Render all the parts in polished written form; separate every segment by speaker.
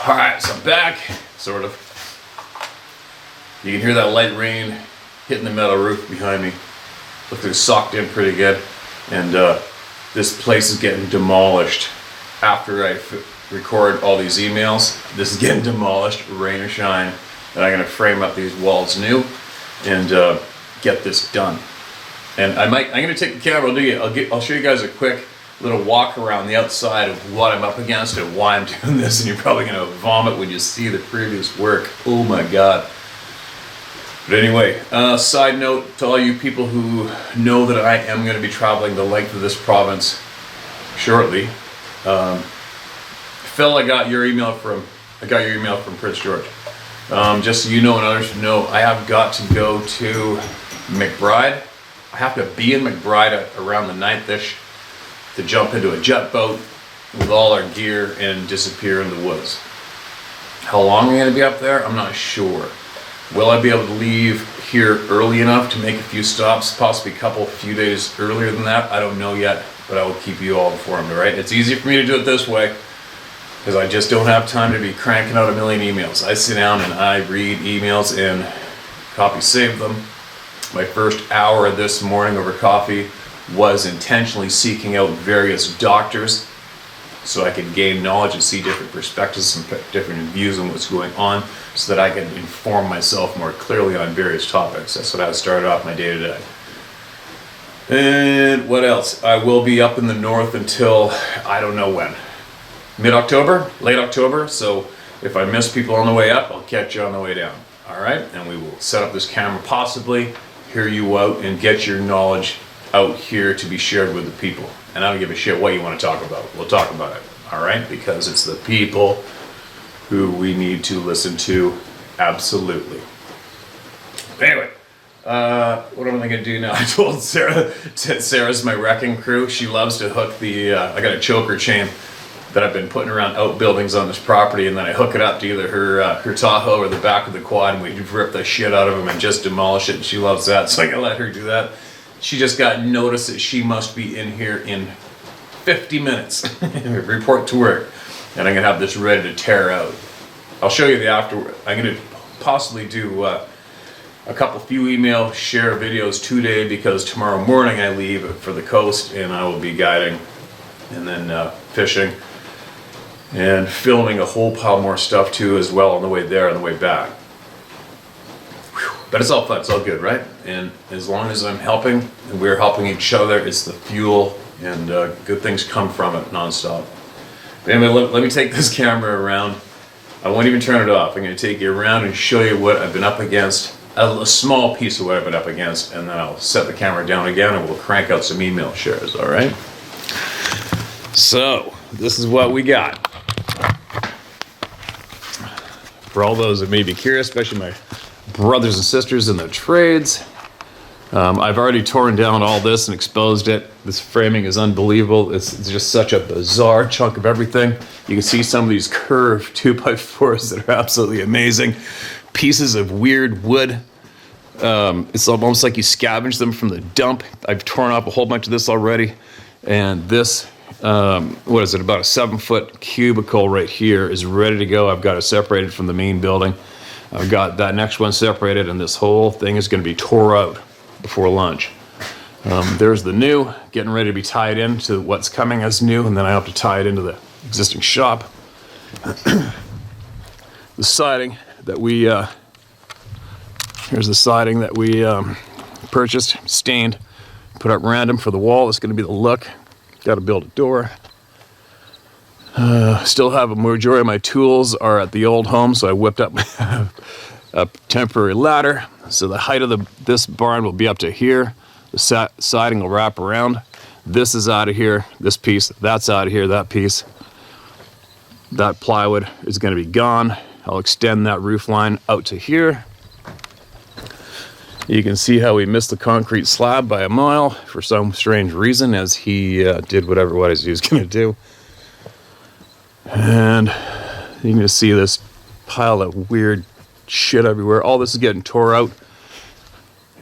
Speaker 1: Alright, so I'm back, sort of. You can hear that light rain hitting the metal roof behind me. Looks like it's socked in pretty good. And this place is getting demolished. After I record all these emails, this is getting demolished, rain or shine. And I'm going to frame up these walls new and get this done. And I'm going to take the camera, I'll show you guys a quick little walk around the outside of what I'm up against and why I'm doing this, and you're probably going to vomit when you see the previous work. Oh my god. But anyway, side note to all you people who know that I am going to be traveling the length of this province shortly. Phil, I got your email from Prince George. Just so you know and others know, I have got to go to McBride. I have to be in McBride around the 9th-ish to jump into a jet boat with all our gear and disappear in the woods. How long am I going to be up there? I'm not sure. Will I be able to leave here early enough to make a few stops, possibly a few days earlier than that? I don't know yet, but I will keep you all informed, all right? It's easy for me to do it this way because I just don't have time to be cranking out a million emails. I sit down and I read emails and save them. My first hour this morning over coffee was intentionally seeking out various doctors so I could gain knowledge and see different perspectives and different views on what's going on so that I can inform myself more clearly on various topics. That's what I started off my day today. And what else? I will be up in the north until I don't know when. Mid-October? Late October? So if I miss people on the way up, I'll catch you on the way down. Alright? And we will set up this camera, possibly hear you out and get your knowledge out here to be shared with the people. And I don't give a shit what you want to talk about. We'll talk about it, all right? Because it's the people who we need to listen to, absolutely. Anyway, what am I going to do now? I told Sarah's my wrecking crew. She loves to hook the, I got a choker chain that I've been putting around outbuildings on this property, and then I hook it up to either her Tahoe or the back of the quad, and we rip the shit out of them and just demolish it, and she loves that, so I gotta let her do that. She just got notice that she must be in here in 50 minutes. Report to work. And I'm going to have this ready to tear out. I'll show you the afterward. I'm going to possibly do a few email share videos today because tomorrow morning I leave for the coast and I will be guiding and then fishing and filming a whole pile more stuff too as well on the way there and the way back. But it's all fun, it's all good, right? And as long as I'm helping and we're helping each other, it's the fuel and good things come from it nonstop. But anyway, let me take this camera around. I won't even turn it off. I'm going to take you around and show you what I've been up against, a small piece of what I've been up against, and then I'll set the camera down again and we'll crank out some email shares, all right? So, this is what we got. For all those that may be curious, especially my brothers and sisters in the trades. I've already torn down all this and exposed it. This framing is unbelievable. It's just such a bizarre chunk of everything. You can see some of these curved 2x4s that are absolutely amazing. Pieces of weird wood. It's almost like you scavenge them from the dump. I've torn off a whole bunch of this already. And this, what is it, about a 7-foot cubicle right here is ready to go. I've got it separated from the main building. I've got that next one separated, and this whole thing is going to be tore out before lunch. There's the new, getting ready to be tied into what's coming as new, and then I have to tie it into the existing shop. The siding that we, here's the siding that we purchased, stained, put up random for the wall. It's going to be the look. Got to build a door. Still have a majority of my tools are at the old home, so I whipped up a temporary ladder. So the height of this barn will be up to here. The siding will wrap around. This is out of here. This piece, that's out of here. That piece, that plywood is going to be gone. I'll extend that roof line out to here. You can see how we missed the concrete slab by a mile for some strange reason, as he did whatever it was he was going to do. And you can just see this pile of weird shit everywhere. All this is getting tore out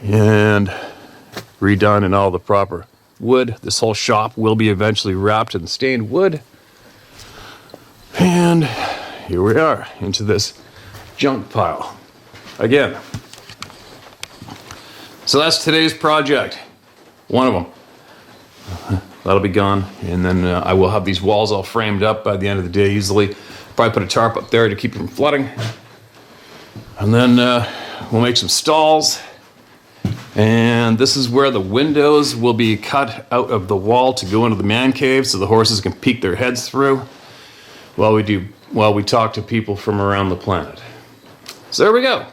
Speaker 1: and redone in all the proper wood. This whole shop will be eventually wrapped in stained wood. And here we are into this junk pile again. So that's today's project. One of them. That'll be gone. And then I will have these walls all framed up by the end of the day easily. Probably put a tarp up there to keep them from flooding. And then we'll make some stalls. And this is where the windows will be cut out of the wall to go into the man cave so the horses can peek their heads through while we talk to people from around the planet. So there we go.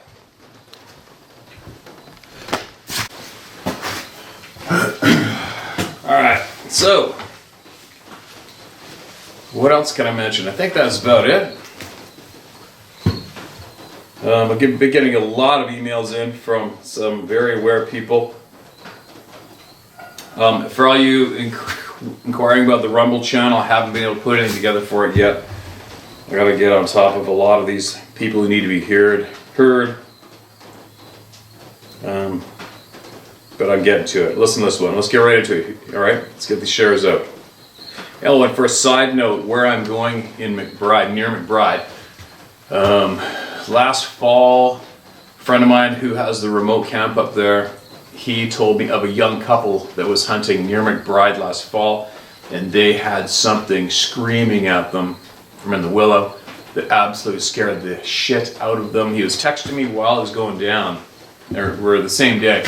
Speaker 1: All right, so what else can I mention? I think that's about it. I've been getting a lot of emails in from some very aware people. For all you inquiring about the Rumble channel, I haven't been able to put anything together for it yet. I gotta get on top of a lot of these people who need to be heard. But I'm getting to it. Listen to this one. Let's get right into it. All right, let's get these shares out. And for a side note, where I'm going in McBride, near McBride. Last fall, a friend of mine who has the remote camp up there, he told me of a young couple that was hunting near McBride last fall, and they had something screaming at them from in the willow that absolutely scared the shit out of them. He was texting me while I was going down, or the same day,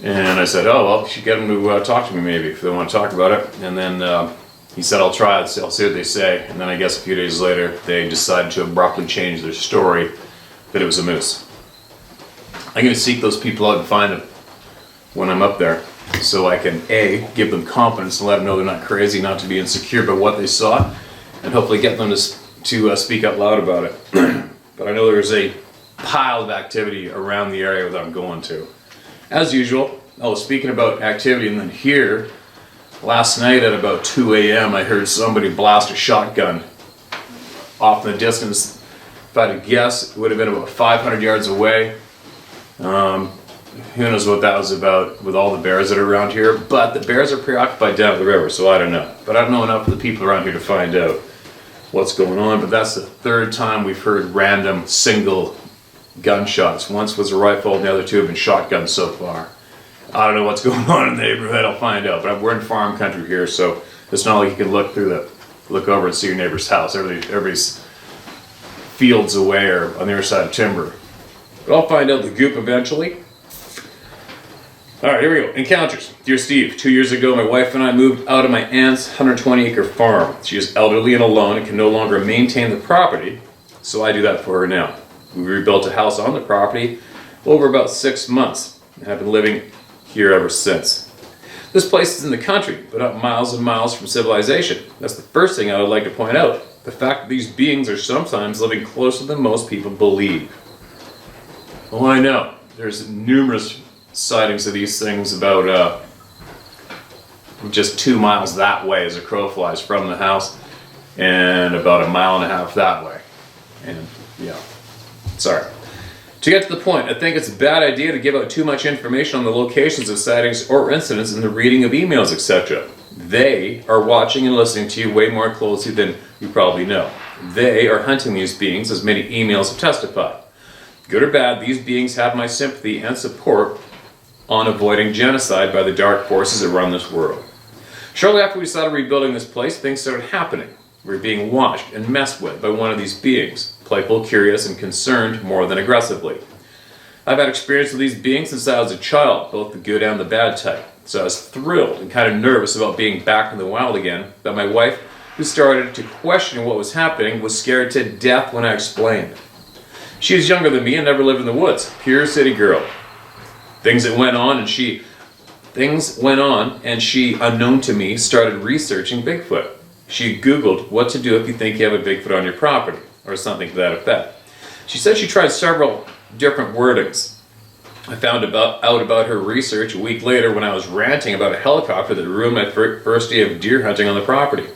Speaker 1: and I said, oh, well, you should get them to talk to me maybe if they want to talk about it. And then he said, I'll try it, I'll see what they say. And then I guess a few days later, they decided to abruptly change their story that it was a moose. I'm going to seek those people out and find them when I'm up there so I can, A, give them confidence and let them know they're not crazy, not to be insecure about what they saw, and hopefully get them to speak out loud about it. But I know there's a pile of activity around the area that I'm going to. As usual, speaking about activity, and then here, last night at about 2 a.m. I heard somebody blast a shotgun off in the distance. If I had to guess, it would have been about 500 yards away. Who knows what that was about with all the bears that are around here, but the bears are preoccupied down at the river, so I don't know. But I don't know enough of the people around here to find out what's going on, but that's the third time we've heard random single gunshots. Once was a rifle, and the other two have been shotguns so far. I don't know what's going on in the neighborhood, I'll find out, but we're in farm country here, so it's not like you can look over and see your neighbor's house. Everybody's fields away or on the other side of timber. But I'll find out the goop eventually. Alright, here we go. Encounters. Dear Steve, 2 years ago my wife and I moved out of my aunt's 120-acre farm. She is elderly and alone and can no longer maintain the property, so I do that for her now. We rebuilt a house on the property over about 6 months and have been living here ever since. This place is in the country, but not miles and miles from civilization. That's the first thing I would like to point out. The fact that these beings are sometimes living closer than most people believe. Well, I know. There's numerous sightings of these things about just 2 miles that way as a crow flies from the house, and about 1.5 miles that way. And yeah, sorry. To get to the point, I think it's a bad idea to give out too much information on the locations of sightings or incidents in the reading of emails, etc. They are watching and listening to you way more closely than you probably know. They are hunting these beings, as many emails have testified. Good or bad, these beings have my sympathy and support on avoiding genocide by the dark forces that run this world. Shortly after we started rebuilding this place, things started happening. We were being watched and messed with by one of these beings, playful, curious, and concerned more than aggressively. I've had experience with these beings since I was a child, both the good and the bad type, so I was thrilled and kind of nervous about being back in the wild again, but my wife, who started to question what was happening, was scared to death when I explained. She was younger than me and never lived in the woods, pure city girl. Things went on and she, unknown to me, started researching Bigfoot. She Googled what to do if you think you have a Bigfoot on your property, or something to that effect. She said she tried several different wordings. I found out about her research a week later when I was ranting about a helicopter that ruined my first day of deer hunting on the property.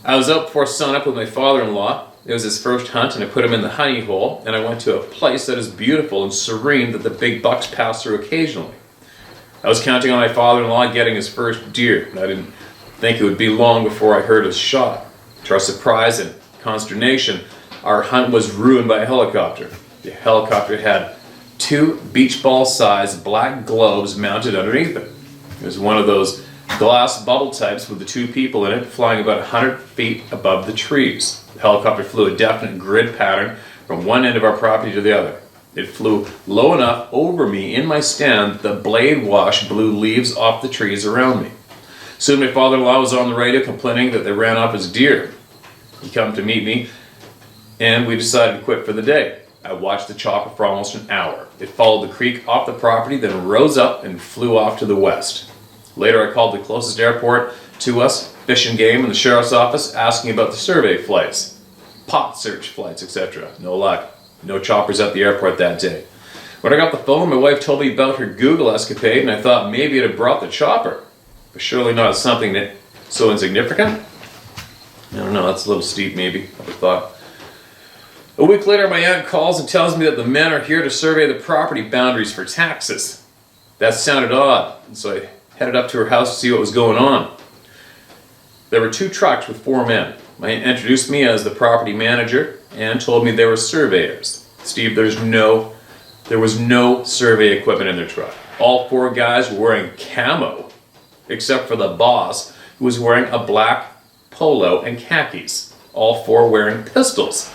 Speaker 1: I was out before sunup with my father-in-law. It was his first hunt, and I put him in the honey hole, and I went to a place that is beautiful and serene that the big bucks pass through occasionally. I was counting on my father-in-law getting his first deer, and I didn't think it would be long before I heard a shot. To our surprise and consternation, our hunt was ruined by a helicopter. The helicopter had 2 beach ball sized black globes mounted underneath it. It was one of those glass bubble types with the 2 people in it, flying about 100 feet above the trees. The helicopter flew a definite grid pattern from one end of our property to the other. It flew low enough over me in my stand that the blade wash blew leaves off the trees around me. Soon my father-in-law was on the radio complaining that they ran off his deer. He came to meet me, and we decided to quit for the day. I watched the chopper for almost an hour. It followed the creek off the property, then rose up and flew off to the west. Later I called the closest airport to us, Fish and Game, and the sheriff's office, asking about the survey flights, pot search flights, etc. No luck. No choppers at the airport that day. When I got the phone, my wife told me about her Google escapade, and I thought maybe it had brought the chopper. But surely not something that so insignificant. I don't know, that's a little steep maybe, I thought. A week later, my aunt calls and tells me that the men are here to survey the property boundaries for taxes. That sounded odd, and so I headed up to her house to see what was going on. There were 2 trucks with 4 men. My aunt introduced me as the property manager and told me they were surveyors. Steve, there was no survey equipment in their truck. All 4 guys were wearing camo, except for the boss, who was wearing a black polo and khakis. All 4 wearing pistols.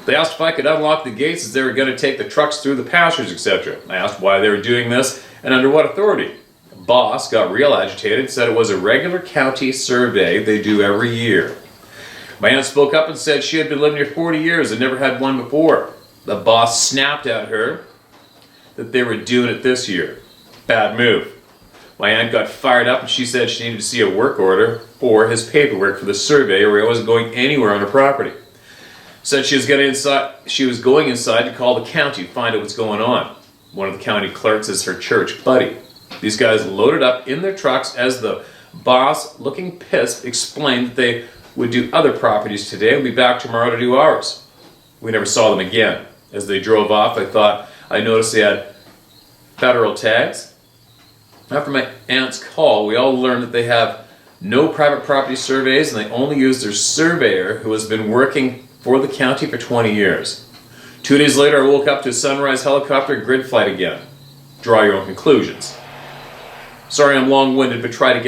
Speaker 1: They asked if I could unlock the gates as they were going to take the trucks through the pastures, etc. I asked why they were doing this and under what authority. The boss got real agitated, said it was a regular county survey they do every year. My aunt spoke up and said she had been living here 40 years and never had one before. The boss snapped at her that they were doing it this year. Bad move. My aunt got fired up and she said she needed to see a work order or his paperwork for the survey or he wasn't going anywhere on her property. Said she was going inside to call the county to find out what's going on. One of the county clerks is her church buddy. These guys loaded up in their trucks as the boss, looking pissed, explained that they would do other properties today and be back tomorrow to do ours. We never saw them again. As they drove off, I noticed they had federal tags. After my aunt's call, we all learned that they have no private property surveys and they only use their surveyor who has been working for the county for 20 years. 2 days later, I woke up to a sunrise helicopter grid flight again. Draw your own conclusions. Sorry I'm long-winded, but tried to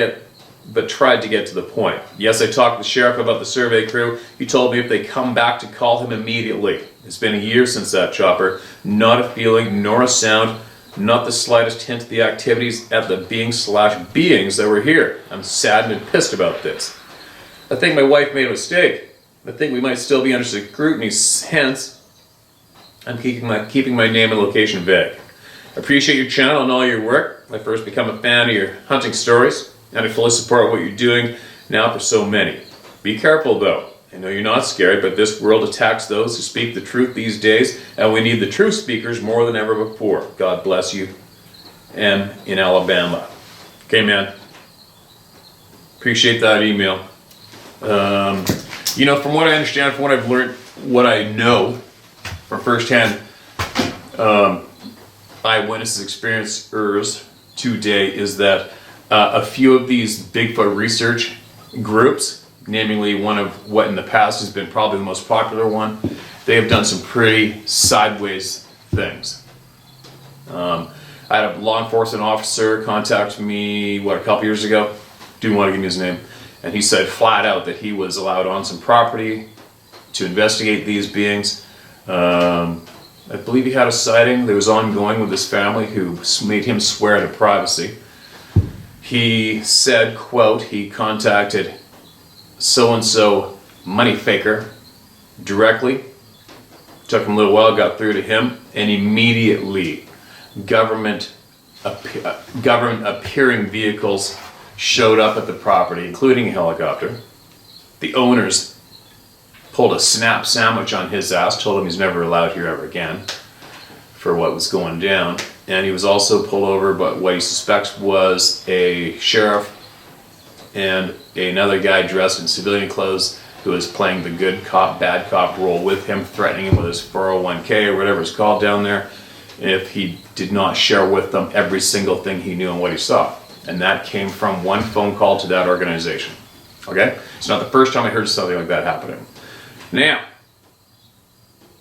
Speaker 1: get to the point. Yes, I talked to the sheriff about the survey crew. He told me if they come back to call him immediately. It's been a year since that chopper. Not a feeling, nor a sound, not the slightest hint of the activities at the beings that were here. I'm saddened and pissed about this. I think my wife made a mistake. I think we might still be under scrutiny, hence I'm keeping my name and location vague. I appreciate your channel and all your work. I first become a fan of your hunting stories, and I fully support what you're doing now for so many. Be careful though. I know you're not scared, but this world attacks those who speak the truth these days, and we need the truth speakers more than ever before. God bless you. M in Alabama. Okay, man. Appreciate that email. From what I understand, from what I've learned, what I know from firsthand eyewitnesses, experiencers today is that a few of these Bigfoot research groups, namely one of what in the past has been probably the most popular one, they have done some pretty sideways things. I had a law enforcement officer contact me, a couple years ago, didn't want to give me his name, and he said flat out that he was allowed on some property to investigate these beings. I believe he had a sighting that was ongoing with his family who made him swear to privacy. He said, quote, he contacted so-and-so money faker directly. Took him a little while, got through to him, and immediately government appearing vehicles showed up at the property, including a helicopter. The owners pulled a snap sandwich on his ass, told him he's never allowed here ever again for what was going down. And he was also pulled over, but what he suspects was a sheriff and another guy dressed in civilian clothes who was playing the good cop, bad cop role with him, threatening him with his 401k or whatever it's called down there if he did not share with them every single thing he knew and what he saw. And that came from one phone call to that organization. Okay? It's not the first time I heard something like that happening. Now,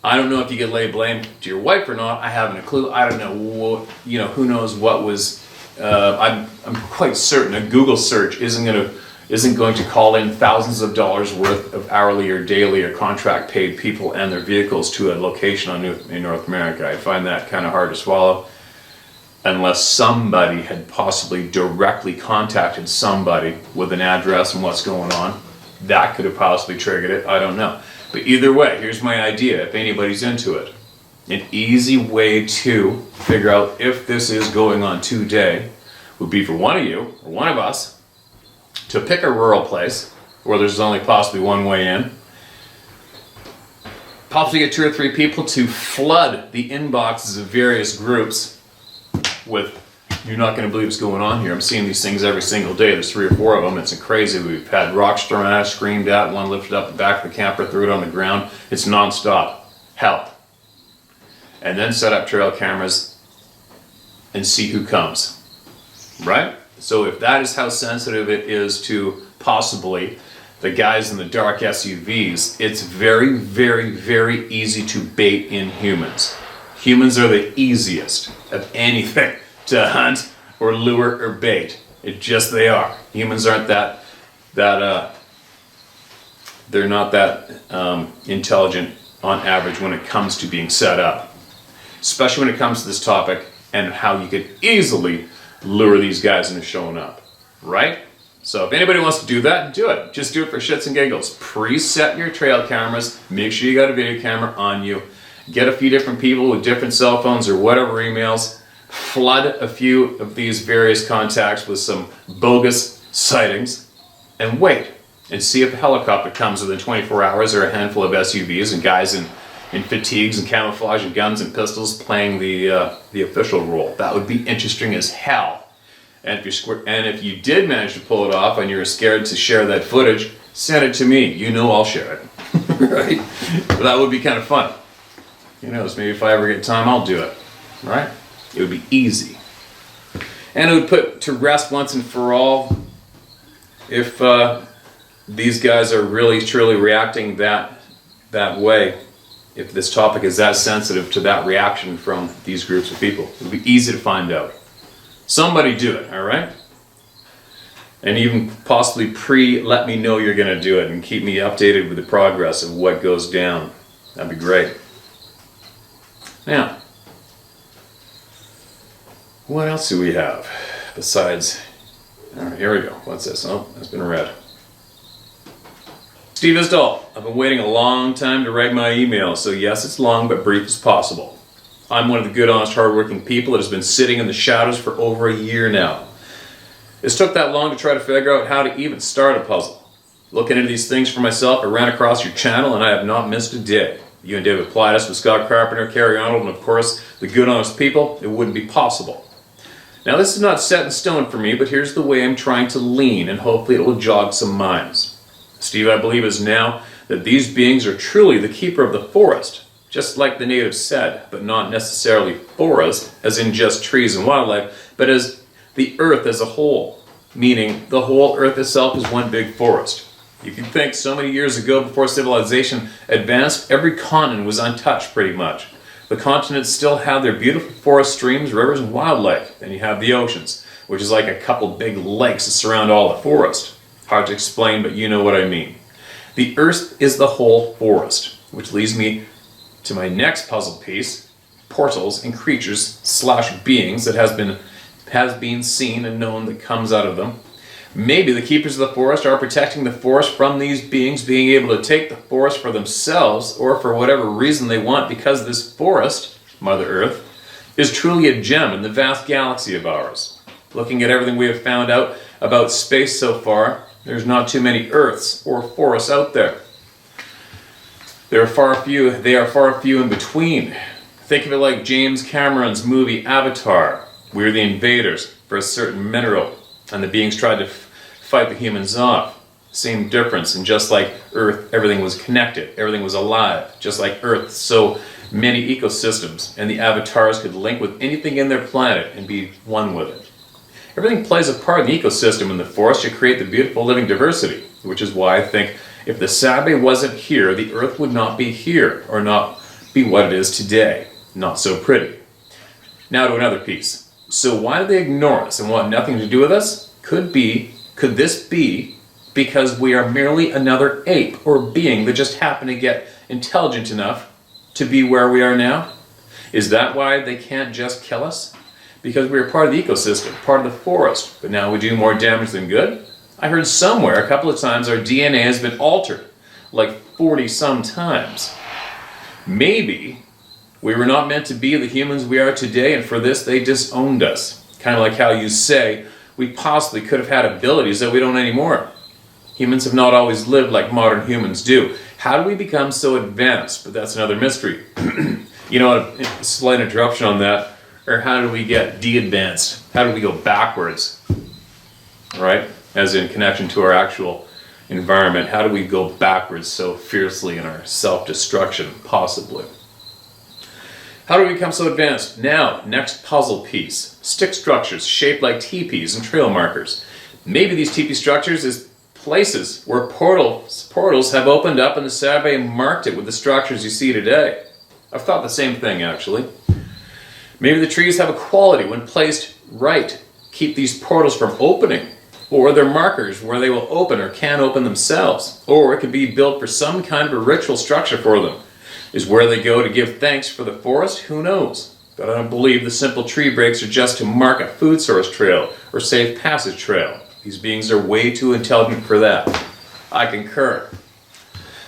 Speaker 1: I don't know if you could lay blame to your wife or not. I haven't a clue. I don't know what, who knows what was. I'm quite certain a Google search isn't going to call in thousands of dollars worth of hourly or daily or contract paid people and their vehicles to a location in North America. I find that kind of hard to swallow, unless somebody had possibly directly contacted somebody with an address and what's going on. That could have possibly triggered it. I don't know. But either way, here's my idea, if anybody's into it. An easy way to figure out if this is going on today would be for one of you, or one of us, to pick a rural place where there's only possibly one way in. Possibly get 2 or 3 people to flood the inboxes of various groups with, you're not going to believe what's going on here. I'm seeing these things every single day. There's 3 or 4 of them. It's crazy. We've had rocks thrown at us, screamed at, one lifted up the back of the camper, threw it on the ground. It's nonstop. Help. And then set up trail cameras and see who comes. Right? So if that is how sensitive it is to possibly the guys in the dark SUVs, it's very, very, very easy to bait in humans. Humans are the easiest of anything to hunt or lure or bait. They are. Humans aren't they're not that intelligent on average when it comes to being set up. Especially when it comes to this topic and how you could easily lure these guys into showing up. Right? So if anybody wants to do that, do it. Just do it for shits and giggles. Preset your trail cameras. Make sure you got a video camera on you. Get a few different people with different cell phones or whatever emails. Flood a few of these various contacts with some bogus sightings. And wait. And see if a helicopter comes within 24 hours or a handful of SUVs and guys in fatigues and camouflage and guns and pistols playing the official role. That would be interesting as hell. And if you did manage to pull it off and you're scared to share that footage, send it to me. I'll share it. Right? But that would be kind of fun. Who knows, maybe if I ever get time, I'll do it. Right? It would be easy. And it would put to rest once and for all if these guys are really truly reacting that way. If this topic is that sensitive to that reaction from these groups of people. It would be easy to find out. Somebody do it, all right? And even possibly let me know you're going to do it and keep me updated with the progress of what goes down. That'd be great. Now, what else do we have besides... All right, here we go. What's this? Oh, that's been read. Steve Isdall, I've been waiting a long time to write my email, so yes, it's long but brief as possible. I'm one of the good, honest, hardworking people that has been sitting in the shadows for over a year now. It's took that long to try to figure out how to even start a puzzle. Looking into these things for myself, I ran across your channel and I have not missed a day. You and David Plaitis with Scott Carpenter, Carrie Arnold, and of course, the good, honest people, it wouldn't be possible. Now this is not set in stone for me, but here's the way I'm trying to lean and hopefully it will jog some minds. Steve, I believe, is now that these beings are truly the keeper of the forest, just like the natives said, but not necessarily forest, as in just trees and wildlife, but as the earth as a whole, meaning the whole earth itself is one big forest. You can think so many years ago, before civilization advanced, every continent was untouched pretty much. The continents still have their beautiful forest streams, rivers, and wildlife. Then you have the oceans, which is like a couple big lakes that surround all the forest. Hard to explain, but you know what I mean. The earth is the whole forest, which leads me to my next puzzle piece, portals and creatures / beings that has been seen and known that comes out of them. Maybe the keepers of the forest are protecting the forest from these beings being able to take the forest for themselves or for whatever reason they want, because this forest, Mother Earth, is truly a gem in the vast galaxy of ours. Looking at everything we have found out about space so far, there's not too many Earths or forests out there. They are far few in between. Think of it like James Cameron's movie Avatar. We're the invaders for a certain mineral, and the beings tried to fight the humans off. Same difference, and just like Earth, everything was connected, everything was alive. Just like Earth, so many ecosystems, and the avatars could link with anything in their planet and be one with it. Everything plays a part in the ecosystem in the forest to create the beautiful living diversity. which is why I think if the Saturday wasn't here, the Earth would not be here, or not be what it is today. Not so pretty. Now to another piece. So why do they ignore us and want nothing to do with us? Could this be because we are merely another ape or being that just happened to get intelligent enough to be where we are now? Is that why they can't just kill us? Because we are part of the ecosystem, part of the forest, but now we do more damage than good? I heard somewhere a couple of times our DNA has been altered, like 40 some times. Maybe we were not meant to be the humans we are today, and for this they disowned us. Kind of like how you say we possibly could have had abilities that we don't anymore. Humans have not always lived like modern humans do. How do we become so advanced? But that's another mystery. You know, a slight interruption on that. Or how do we get de-advanced? How do we go backwards? Right? As in connection to our actual environment. How do we go backwards so fiercely in our self-destruction, possibly? How do we become so advanced? Now, next puzzle piece. Stick structures shaped like teepees and trail markers. Maybe these teepee structures is places where portals have opened up and the Saturday marked it with the structures you see today. I've thought the same thing, actually. Maybe the trees have a quality when placed right, keep these portals from opening. Or they're markers where they will open or can open themselves. Or it could be built for some kind of a ritual structure for them. Is where they go to give thanks for the forest? Who knows? But I don't believe the simple tree breaks are just to mark a food source trail or safe passage trail. These beings are way too intelligent for that. I concur.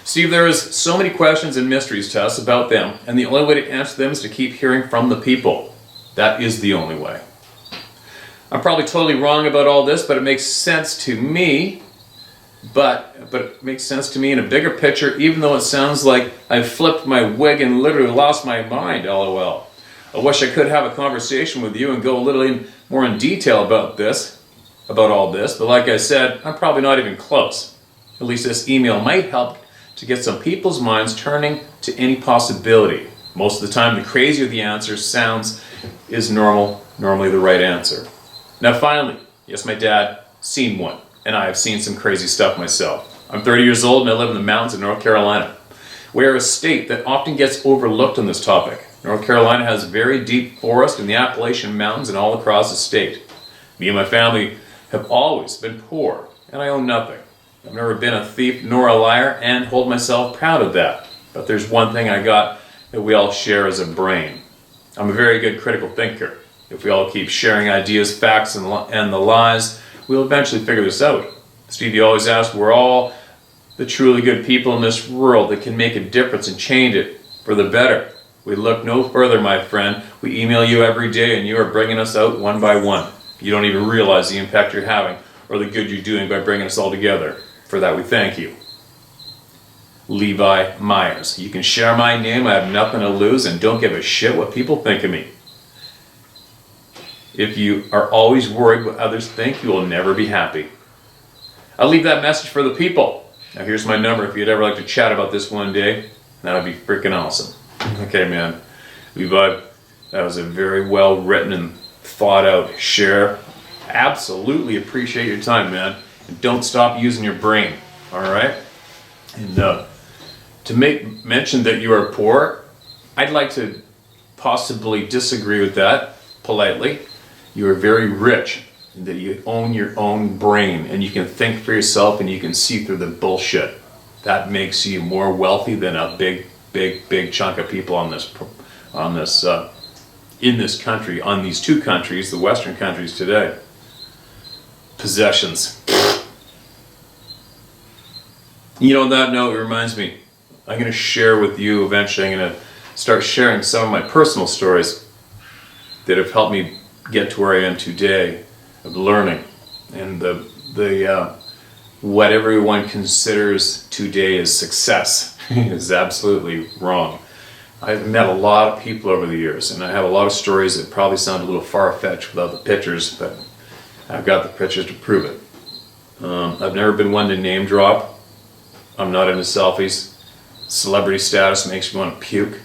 Speaker 1: Steve, there is so many questions and mysteries to us about them, and the only way to answer them is to keep hearing from the people. That is the only way. I'm probably totally wrong about all this, but it makes sense to me. But it makes sense to me in a bigger picture, even though it sounds like I've flipped my wig and literally lost my mind, lol. I wish I could have a conversation with you and go a little more in detail about all this, but like I said, I'm probably not even close. At least this email might help to get some people's minds turning to any possibility. Most of the time, the crazier the answer sounds is normally the right answer. Now finally, yes, my dad, seen one. And I have seen some crazy stuff myself. I'm 30 years old and I live in the mountains of North Carolina. We are a state that often gets overlooked on this topic. North Carolina has very deep forest in the Appalachian Mountains and all across the state. Me and my family have always been poor, and I own nothing. I've never been a thief nor a liar, and hold myself proud of that. But there's one thing I got that we all share as a brain. I'm a very good critical thinker. If we all keep sharing ideas, facts, and the lies, we'll eventually figure this out. Steve, you always ask, we're all the truly good people in this world that can make a difference and change it for the better. We look no further, my friend. We email you every day and you are bringing us out one by one. You don't even realize the impact you're having or the good you're doing by bringing us all together. For that we thank you. Levi Myers. You can share my name, I have nothing to lose, and don't give a shit what people think of me. If you are always worried what others think, you will never be happy. I'll leave that message for the people. Now here's my number if you'd ever like to chat about this one day. That would be freaking awesome. Okay, man. Levi, that was a very well written and thought out share. Absolutely appreciate your time, man. And don't stop using your brain, alright? And to make mention that you are poor, I'd like to possibly disagree with that politely. You are very rich, that you own your own brain and you can think for yourself and you can see through the bullshit. That makes you more wealthy than a big chunk of people in this country, on these two countries, the Western countries today. Possessions. You know, on that note, it reminds me, I'm going to share with you eventually, I'm going to start sharing some of my personal stories that have helped me get to where I am today, of learning, and the what everyone considers today as success is absolutely wrong. I've met a lot of people over the years, and I have a lot of stories that probably sound a little far-fetched without the pictures, but I've got the pictures to prove it. I've never been one to name drop. I'm not into selfies. Celebrity status makes me want to puke.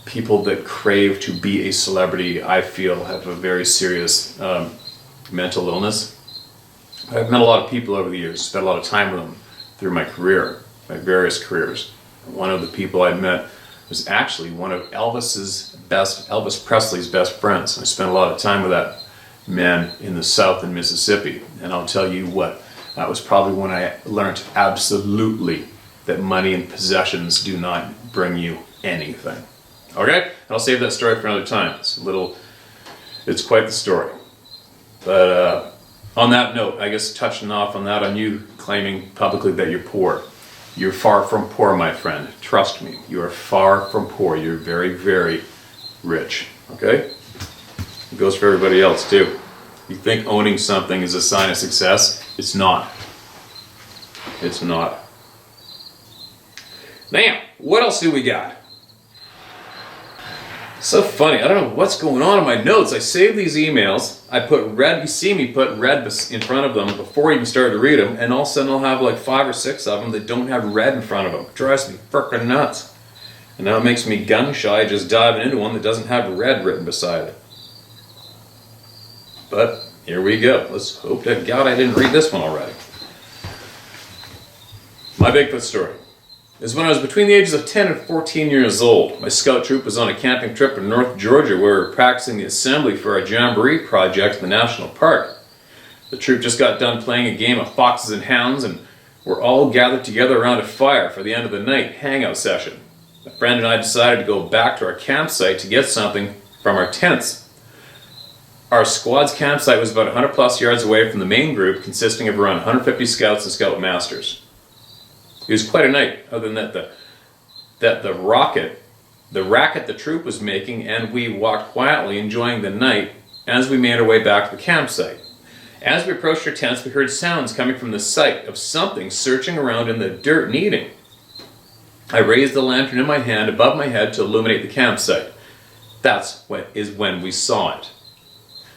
Speaker 1: People that crave to be a celebrity, I feel, have a very serious mental illness. I've met a lot of people over the years, spent a lot of time with them through my career, my various careers. One of the people I met was actually one of Elvis Presley's best friends. I spent a lot of time with that man in the South in Mississippi. And I'll tell you what, that was probably when I learned absolutely that money and possessions do not bring you anything. Okay? I'll save that story for another time. It's quite the story. But on that note, I guess touching off on that, on you claiming publicly that you're poor. You're far from poor, my friend. Trust me, you are far from poor. You're very, very rich. Okay? It goes for everybody else too. You think owning something is a sign of success? It's not. It's not. Now, what else do we got? So funny, I don't know what's going on in my notes. I saved these emails, I put red, you see me put red in front of them before I even started to read them, and all of a sudden I'll have like 5 or 6 of them that don't have red in front of them. It drives me frickin' nuts. And now it makes me gun shy just diving into one that doesn't have red written beside it. But here we go. Let's hope to God I didn't read this one already. My Bigfoot story is when I was between the ages of 10 and 14 years old. My scout troop was on a camping trip in North Georgia where we were practicing the assembly for our jamboree project in the national park. The troop just got done playing a game of foxes and hounds and were all gathered together around a fire for the end of the night hangout session. A friend and I decided to go back to our campsite to get something from our tents. Our squad's campsite was about 100 plus yards away from the main group, consisting of around 150 scouts and scoutmasters. It was quite a night, other than that the racket the troop was making, and we walked quietly enjoying the night as we made our way back to the campsite. As we approached our tents, we heard sounds coming from the site of something searching around in the dirt and eating. I raised the lantern in my hand above my head to illuminate the campsite. That's when we saw it.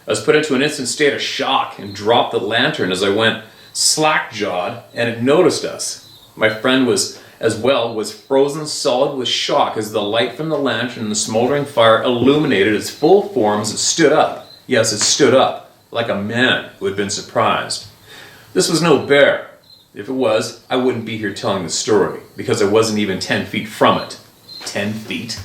Speaker 1: I was put into an instant state of shock and dropped the lantern as I went slack-jawed, and it noticed us. My friend was frozen solid with shock as the light from the lantern and the smoldering fire illuminated its full form as it stood up. Yes, it stood up, like a man who had been surprised. This was no bear. If it was, I wouldn't be here telling the story, because I wasn't even 10 feet from it. 10 feet?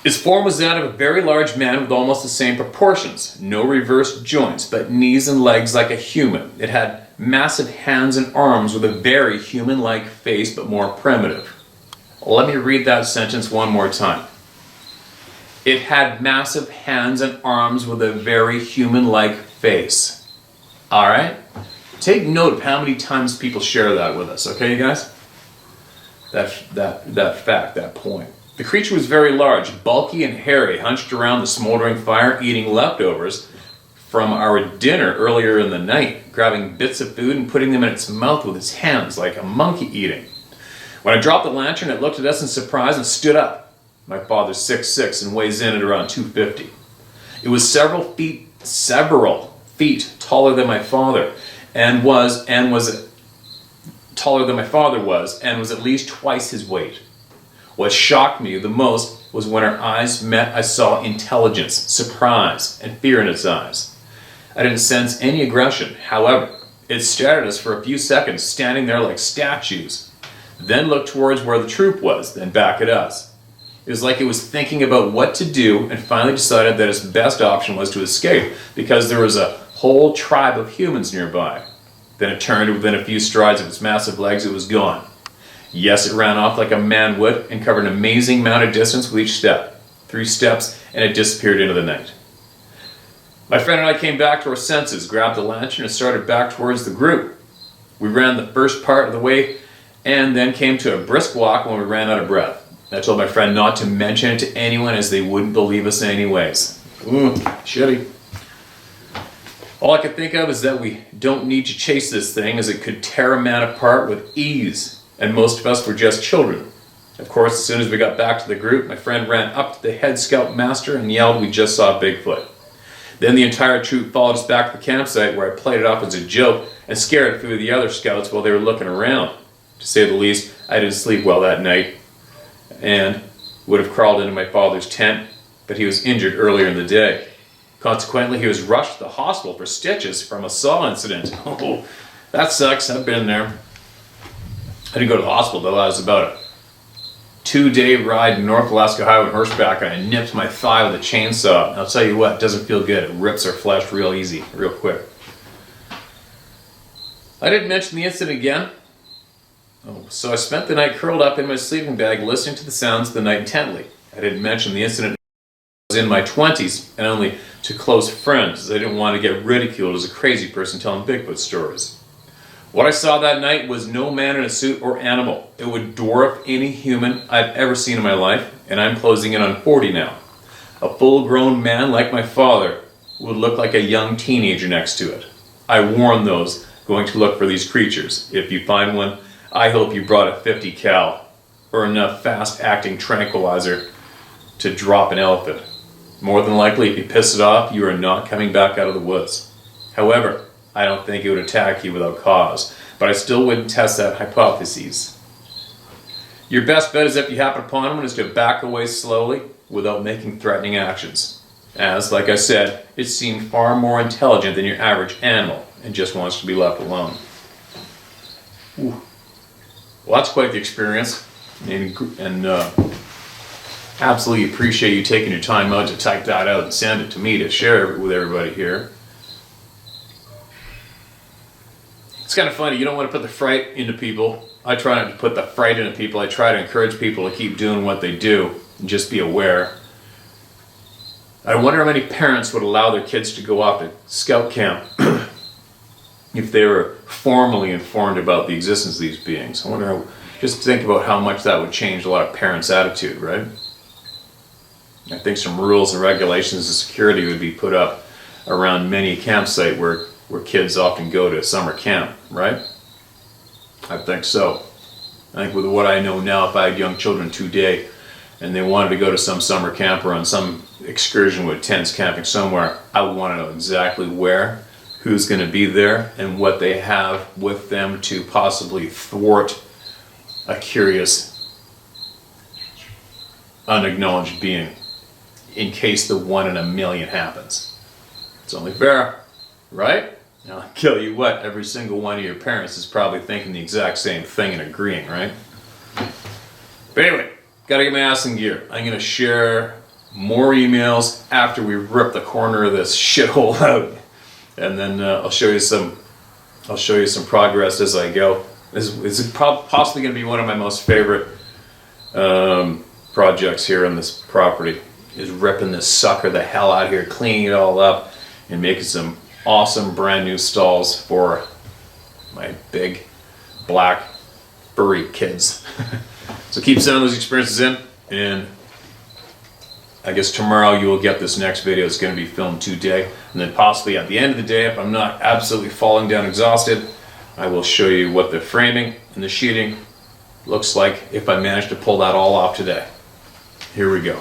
Speaker 1: Its form was that of a very large man with almost the same proportions. No reversed joints, but knees and legs like a human. It had massive hands and arms with a very human-like face, but more primitive. Let me read that sentence one more time. It had massive hands and arms with a very human-like face. Alright? Take note of how many times people share that with us, okay, you guys? That fact, that point. The creature was very large, bulky and hairy, hunched around the smoldering fire, eating leftovers from our dinner earlier in the night, grabbing bits of food and putting them in its mouth with its hands like a monkey eating. When I dropped the lantern, it looked at us in surprise and stood up. My father's 6'6" and weighs in at around 250. It was several feet taller than my father, and was taller than my father was, and was at least twice his weight. What shocked me the most was when our eyes met, I saw intelligence, surprise, and fear in its eyes. I didn't sense any aggression. However, it stared at us for a few seconds, standing there like statues, then looked towards where the troop was, then back at us. It was like it was thinking about what to do and finally decided that its best option was to escape because there was a whole tribe of humans nearby. Then it turned, and within a few strides of its massive legs, it was gone. Yes, it ran off like a man would and covered an amazing amount of distance with each step. 3 steps, and it disappeared into the night. My friend and I came back to our senses, grabbed the lantern, and started back towards the group. We ran the first part of the way, and then came to a brisk walk when we ran out of breath. I told my friend not to mention it to anyone as they wouldn't believe us anyways. Shitty. All I could think of is that we don't need to chase this thing as it could tear a man apart with ease, and most of us were just children. Of course, as soon as we got back to the group, my friend ran up to the head scout master and yelled we just saw Bigfoot. Then the entire troop followed us back to the campsite where I played it off as a joke and scared a few of the other scouts while they were looking around. To say the least, I didn't sleep well that night and would have crawled into my father's tent, but he was injured earlier in the day. Consequently, he was rushed to the hospital for stitches from a saw incident. Oh, that sucks. I've been there. I didn't go to the hospital though. I was about a 2-day ride North Alaska Highway on horseback, and I nipped my thigh with a chainsaw. And I'll tell you what, it doesn't feel good. It rips our flesh real easy, real quick. I didn't mention the incident again. Oh, so I spent the night curled up in my sleeping bag listening to the sounds of the night intently. I didn't mention the incident. I was in my 20s and only to close friends, as I didn't want to get ridiculed as a crazy person telling Bigfoot stories. What I saw that night was no man in a suit or animal. It would dwarf any human I've ever seen in my life, and I'm closing in on 40 now. A full-grown man like my father would look like a young teenager next to it. I warn those going to look for these creatures. If you find one, I hope you brought a 50 cal or enough fast-acting tranquilizer to drop an elephant. More than likely, if you piss it off, you are not coming back out of the woods. However, I don't think it would attack you without cause, but I still wouldn't test that hypothesis. Your best bet is if you happen upon one is to back away slowly without making threatening actions. As, like I said, it seemed far more intelligent than your average animal and just wants to be left alone. Ooh. Well, that's quite the experience, and absolutely appreciate you taking your time out to type that out and send it to me to share it with everybody here. It's kind of funny, you don't want to put the fright into people. I try not to put the fright into people. I try to encourage people to keep doing what they do and just be aware. I wonder how many parents would allow their kids to go off at scout camp if they were formally informed about the existence of these beings. I wonder how, just think about how much that would change a lot of parents' attitude, right? I think some rules and regulations and security would be put up around many campsite where kids often go to summer camp, right? I think so. I think with what I know now, if I had young children today and they wanted to go to some summer camp or on some excursion with tents camping somewhere, I would want to know exactly where, who's going to be there, and what they have with them to possibly thwart a curious, unacknowledged being in case the 1 in a million happens. It's only fair, right? Now, I'll tell you what, every single one of your parents is probably thinking the exact same thing and agreeing, right? But anyway, gotta get my ass in gear. I'm gonna share more emails after we rip the corner of this shithole out, and then I'll show you some progress as I go. This is possibly gonna be one of my most favorite projects here on this property. Is ripping this sucker the hell out of here, cleaning it all up, and making some awesome brand new stalls for my big black furry kids. So keep sending those experiences in, and I guess tomorrow you will get this next video. It's going to be filmed today, and then possibly at the end of the day, if I'm not absolutely falling down exhausted, I will show you what the framing and the sheeting looks like if I manage to pull that all off today. Here we go.